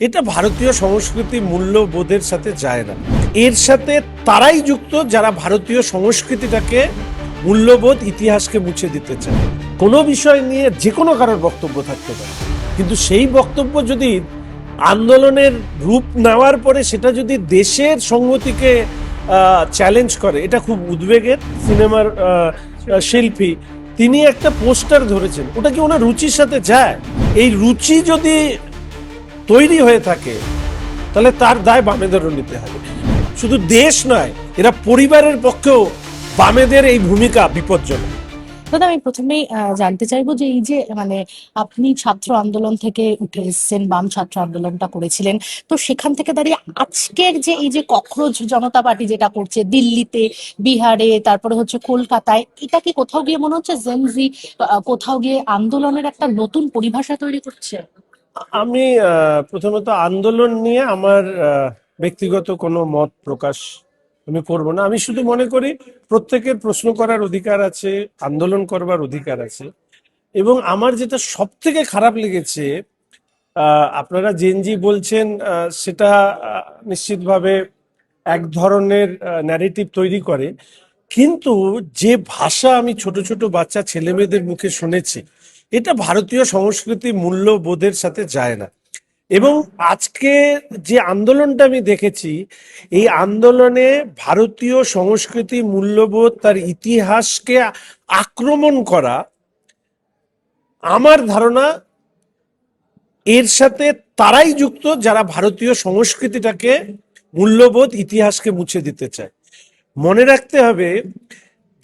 এটা ভারতীয় সংস্কৃতি মূল্যবোধের সাথে যায় না। এর সাথে তারাই যুক্ত যারা ভারতীয় সংস্কৃতিটাকে মূল্যবোধ ইতিহাসকে মুছে দিতে চায়। কোনো বিষয় নিয়ে যে কোনো কারোর বক্তব্য থাকতে পারে, কিন্তু সেই বক্তব্য যদি আন্দোলনের রূপ নেওয়ার পরে সেটা যদি দেশের সংহতিকে চ্যালেঞ্জ করে, এটা খুব উদ্বেগের। সিনেমার শিল্পী তিনি একটা পোস্টার ধরেছেন, ওটা কি ওনার রুচির সাথে যায়? এই রুচি যদি তৈরি হয়ে থাকে তাহলে তার দায় বামেদেরও নিতে হবে। শুধু দেশ নয়, এরা পরিবারের পক্ষেও বামেদের এই ভূমিকা বিপজ্জনক। দাদা, আমি প্রথমেই জানতে চাইবো যে এই যে আপনি ছাত্র আন্দোলন থেকে উঠে এসেছেন, বাম ছাত্র আন্দোলনটা করেছিলেন, তো সেখান থেকে দাঁড়িয়ে আজকের যে এই যে ককরোচ জনতা পার্টি যেটা করছে দিল্লিতে, বিহারে, তারপরে হচ্ছে কলকাতায়, এটা কি কোথাও গিয়ে মনে হচ্ছে জেনজি কোথাও গিয়ে আন্দোলনের একটা নতুন পরিভাষা তৈরি করছে? আমি প্রথমত আন্দোলন নিয়ে আমার ব্যক্তিগত কোনো মত প্রকাশ আমি করব না। আমি শুধু মনে করি প্রত্যেকের প্রশ্ন করার অধিকার আছে, আন্দোলন করবার অধিকার আছে। এবং আমার যেটা সব থেকে খারাপ লেগেছে, আপনারা জেনজি বলছেন, সেটা নিশ্চিতভাবে এক ধরনের ন্যারেটিভ তৈরি করে, কিন্তু যে ভাষা আমি ছোট ছোট বাচ্চা ছেলে মেয়েদের মুখে শুনেছি, এটা ভারতীয় সংস্কৃতি মূল্যবোধের সাথে যায় না। এবং আজকে যে আন্দোলনটা আমি দেখেছি, এই আন্দোলনে ভারতীয় সংস্কৃতি মূল্যবোধ, তার ইতিহাসকে আক্রমণ করা, আমার ধারণা এর সাথে তারাই যুক্ত যারা ভারতীয় সংস্কৃতিটাকে মূল্যবোধ ইতিহাসকে মুছে দিতে চায়। মনে রাখতে হবে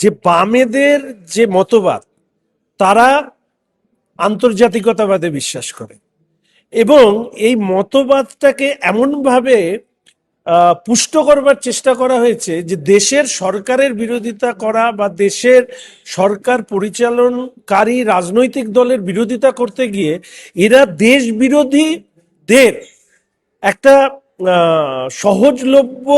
যে বামেদের যে মতবাদ, তারা আন্তর্জাতিকতাবাদে বিশ্বাস করে এবং এই মতবাদটাকে এমনভাবে পুষ্ট করবার চেষ্টা করা হয়েছে যে দেশের সরকারের বিরোধিতা করা বা দেশের সরকার পরিচালনকারী রাজনৈতিক দলের বিরোধিতা করতে গিয়ে এরা দেশ বিরোধীদের একটা সহজলভ্য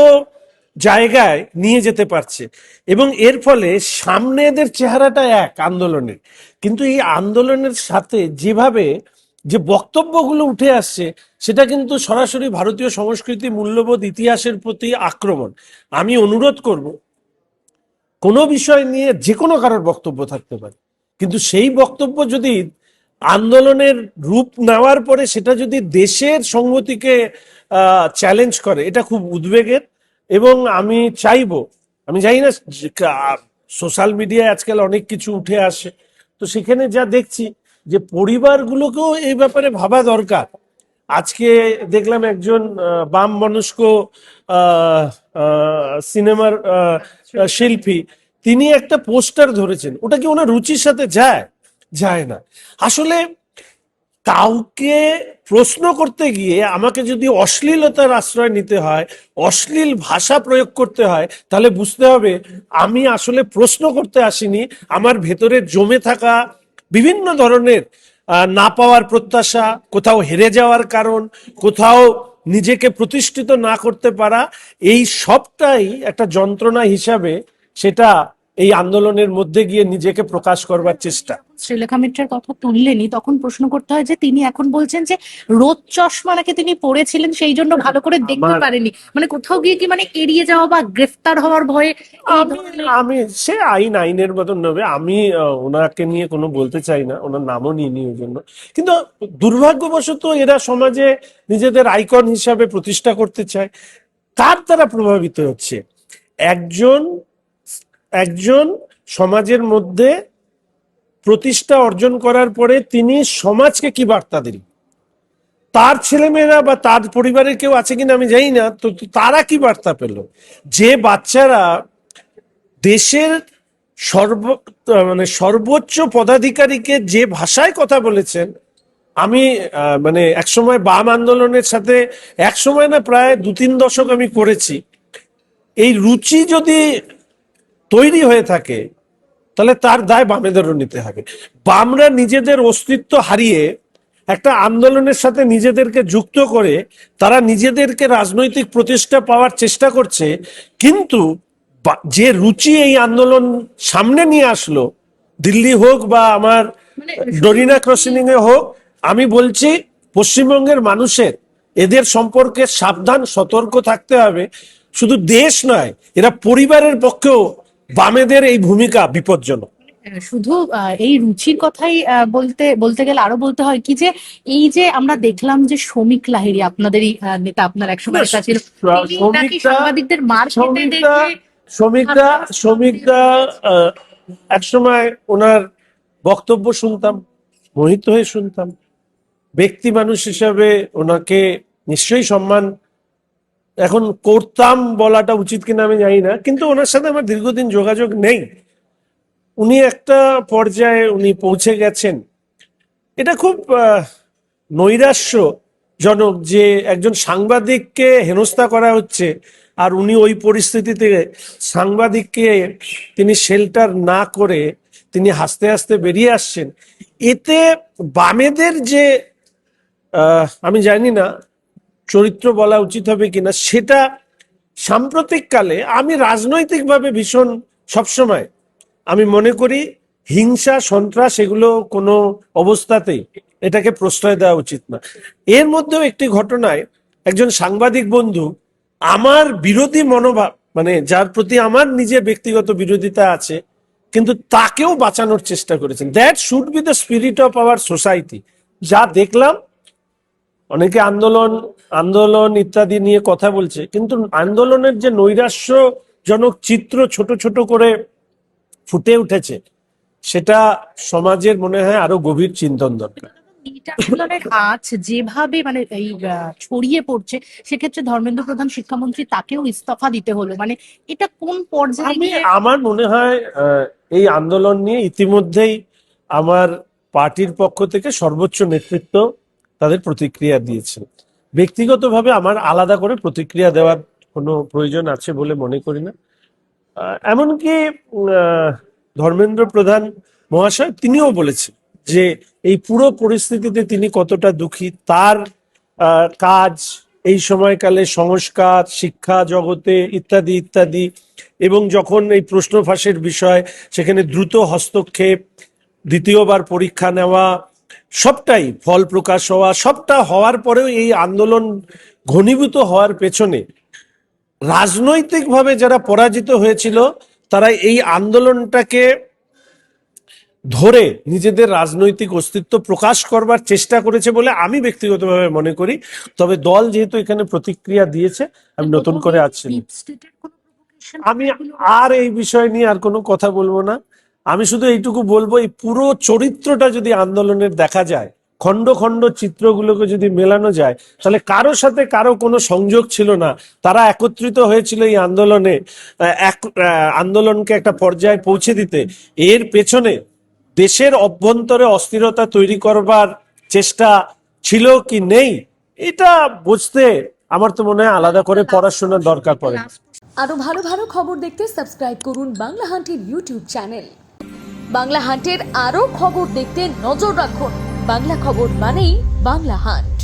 জায়গায় নিয়ে যেতে পারছে। এবং এর ফলে সামনে এদের চেহারাটা এক আন্দোলনের, কিন্তু এই আন্দোলনের সাথে যেভাবে যে বক্তব্যগুলো উঠে আসছে, সেটা কিন্তু সরাসরি ভারতীয় সংস্কৃতি মূল্যবোধ ইতিহাসের প্রতি আক্রমণ। আমি অনুরোধ করব, কোনো বিষয় নিয়ে যে কোনো কারোর বক্তব্য থাকতে পারে, কিন্তু সেই বক্তব্য যদি আন্দোলনের রূপ নেওয়ার পরে সেটা যদি দেশের সংহতিকে চ্যালেঞ্জ করে, এটা খুব উদ্বেগের। এবং আমি চাইবো, আমি জানি না, সোশ্যাল মিডিয়ায় আজকাল অনেক কিছু উঠে আসে, তো সেখানে যা দেখছি যে পরিবারগুলোকেও এই ব্যাপারে ভাবা দরকার। আজকে দেখলাম একজন বাম মনস্ক সিনেমার শিল্পী তিনি একটা পোস্টার ধরেছেন, ওটা কি ওনার রুচির সাথে যায়? যায় না। আসলে কাউকে প্রশ্ন করতে গিয়ে আমাকে যদি অশ্লীলতার আশ্রয় নিতে হয়, অশ্লীল ভাষা প্রয়োগ করতে হয়, তাহলে বুঝতে হবে আমি আসলে প্রশ্ন করতে আসিনি। আমার ভেতরে জমে থাকা বিভিন্ন ধরনের না পাওয়ার প্রত্যাশা, কোথাও হেরে যাওয়ার কারণ, কোথাও নিজেকে প্রতিষ্ঠিত না করতে পারা, এই সবটাই একটা যন্ত্রণা হিসাবে সেটা এই আন্দোলনের মধ্যে গিয়ে নিজেকে প্রকাশ করবার চেষ্টা। শ্রীলেখা মিত্রের কথা তুললেনি, তখন প্রশ্ন করতে হয় যে তিনি এখন বলছেন যে রোদ চশমা নাকি তিনি পড়েছিলেন, সেই জন্য ভালো করে দেখতে পারেনি। মানে কোথাও গিয়ে কি এড়িয়ে যাওয়া বা গ্রেফতার হওয়ার ভয়ে আমি সে আইনের মতন নেবে, আমি ওনাকে নিয়ে কোনো বলতে চাই না, ওনার নামও নিইনি ওই জন্য। কিন্তু দুর্ভাগ্যবশত এরা সমাজে নিজেদের আইকন হিসাবে প্রতিষ্ঠা করতে চায়। কার দ্বারা প্রভাবিত হচ্ছে? একজন একজন সমাজের মধ্যে প্রতিষ্ঠা অর্জন করার পরে তিনি সমাজকে কি বার্তা দিন, তার ছেলেমেয়েরা বা তার পরিবারের কেউ আছে কিনা আমি জানি না, তো তারা কি বার্তা পেল? যে বাচ্চারা দেশের সর্বোচ্চ পদাধিকারীকে যে ভাষায় কথা বলেছেন, আমি একসময় বাম আন্দোলনের সাথে, একসময় না প্রায় 2-3 দশক আমি করেছি। এই রুচি যদি তৈরি হয়ে থাকে তাহলে তার দায় বামেদেরও নিতে হবে। বামরা নিজেদের অস্তিত্ব হারিয়ে একটা আন্দোলনের সাথে নিজেদেরকে যুক্ত করে তারা নিজেদেরকে রাজনৈতিক প্রতিষ্ঠা পাওয়ার চেষ্টা করছে, কিন্তু যে রুচি এই আন্দোলন সামনে নিয়ে আসলো, দিল্লি হোক বা আমার ডরিনা ক্রসিং এ হোক, আমি বলছি পশ্চিমবঙ্গের মানুষের এদের সম্পর্কে সাবধান সতর্ক থাকতে হবে। শুধু দেশ নয়, এরা পরিবারের পক্ষেও বামেদের এই ভূমিকা বিপজ্জনক। শুধু এই রুচির কথাই বলতে বলতে গেলে আরো বলতে হয় কি যে এই যে আমরা দেখলাম যে শ্রমিক লাহিড়ী আপনাদেরই নেতা, আপনার একসময় নেতা ছিল, তিনি নাকি সাংবাদিকদের মার খেতে দেখে শ্রমিকদা একসময় ওনার বক্তব্য শুনতাম, মোহিত হয়ে শুনতাম। ব্যক্তি মানুষ হিসাবে ওনাকে নিশ্চয়ই সম্মান এখন করতাম, বলাটা উচিত কিনা আমি জানি না, কিন্তু ওনার সাথে আমার দীর্ঘদিন যোগাযোগ নেই। উনি একটা পর্যায়ে উনি পৌঁছে গেছেন, এটা খুব নৈরাশ্যজনক যে একজন সাংবাদিককে হেনস্থা করা হচ্ছে, আর উনি ওই পরিস্থিতিতে সাংবাদিককে তিনি শেল্টার না করে তিনি হাসতে হাসতে বেরিয়ে আসছেন। এতে বামেদের যে আমি জানি না চরিত্র বলা উচিত হবে কিনা, সেটা সাম্প্রতিককালে আমি রাজনৈতিকভাবে ভীষণ সবসময় আমি মনে করি হিংসা সন্ত্রাস এগুলো কোনো অবস্থাতেই এটাকে প্রশ্রয় দেওয়া উচিত না। এর মধ্যেও একটি ঘটনায় একজন সাংবাদিক বন্ধু আমার বিরোধী মনোভাব, মানে যার প্রতি আমার নিজের ব্যক্তিগত বিরোধিতা আছে, কিন্তু তাকেও বাঁচানোর চেষ্টা করেছেন। That should be the spirit of our society. যা দেখলাম, অনেকে আন্দোলন আন্দোলন ইত্যাদি নিয়ে কথা বলছে, কিন্তু আন্দোলনের যে নৈরাশ্যজনক চিত্র ছোট ছোট করে ফুটে উঠেছে, সেটা সমাজের মনে হয় আরো গভীর চিন্তন দরকার। এইটা আন্দোলনের আঁচ যেভাবে মানে এই ছড়িয়ে পড়ছে, সেক্ষেত্রে ধর্মেন্দ্র প্রধান শিক্ষামন্ত্রী, তাকেও ইস্তফা দিতে হলো, মানে এটা কোন পর্যায়ে গিয়ে? আমার মনে হয় এই আন্দোলন নিয়ে ইতিমধ্যেই আমার পার্টির পক্ষ থেকে সর্বোচ্চ নেতৃত্ব তাদের প্রতিক্রিয়া দিয়েছে। ব্যক্তিগতভাবে আমার আলাদা করে প্রতিক্রিয়া দেওয়ার কোনো প্রয়োজন আছে বলে মনে করি না। এমনকি ধর্মেন্দ্র প্রধান মহাশয় তিনিও বলেছেন যে এই পুরো পরিস্থিতিতে তিনি কতটা দুঃখী। তার কাজ এই সময়কালে সংস্কার, শিক্ষা জগতে ইত্যাদি ইত্যাদি, এবং যখন এই প্রশ্ন ফাঁসের বিষয়, সেখানে দ্রুত হস্তক্ষেপ, দ্বিতীয়বার পরীক্ষা নেওয়া, সবটাই ফল প্রকাশ হওয়া, সবটা হওয়ার পরেও এই আন্দোলন ঘনীভূত হওয়ার পেছনে রাজনৈতিকভাবে যারা পরাজিত হয়েছিল তারা এই আন্দোলনটাকে ধরে নিজেদের রাজনৈতিক অস্তিত্ব প্রকাশ করবার চেষ্টা করেছে বলে আমি ব্যক্তিগতভাবে মনে করি। তবে দল যেহেতু এখানে প্রতিক্রিয়া দিয়েছে, আমি নতুন করে আসছি, আমি আর এই বিষয় নিয়ে আর কোনো কথা বলবো না। আমি শুধু এইটুকু বলবো, এই পুরো চরিত্রটা যদি আন্দোলনের দেখা যায়, খণ্ড খণ্ড চিত্রগুলোকে যদি মেলানো যায়, তাহলে কারোর সাথে কারো কোনো সংযোগ ছিল না। তারা একত্রিত হয়েছিল এই আন্দোলনে, আন্দোলনকে একটা পর্যায়ে পৌঁছে দিতে। এর পেছনে দেশের অভ্যন্তরে অস্থিরতা তৈরি করবার চেষ্টা ছিল কি নেই, এটা বুঝতে আমার তো মনে হয় আলাদা করে পড়াশোনার দরকার পড়ে। আরো ভালো ভালো খবর দেখতে সাবস্ক্রাইব করুন বাংলা হান্টের ইউটিউব চ্যানেল। বাংলা হান্টের আরো খবর দেখতে নজর রাখুন। বাংলা খবর মানেই বাংলা হান্ট।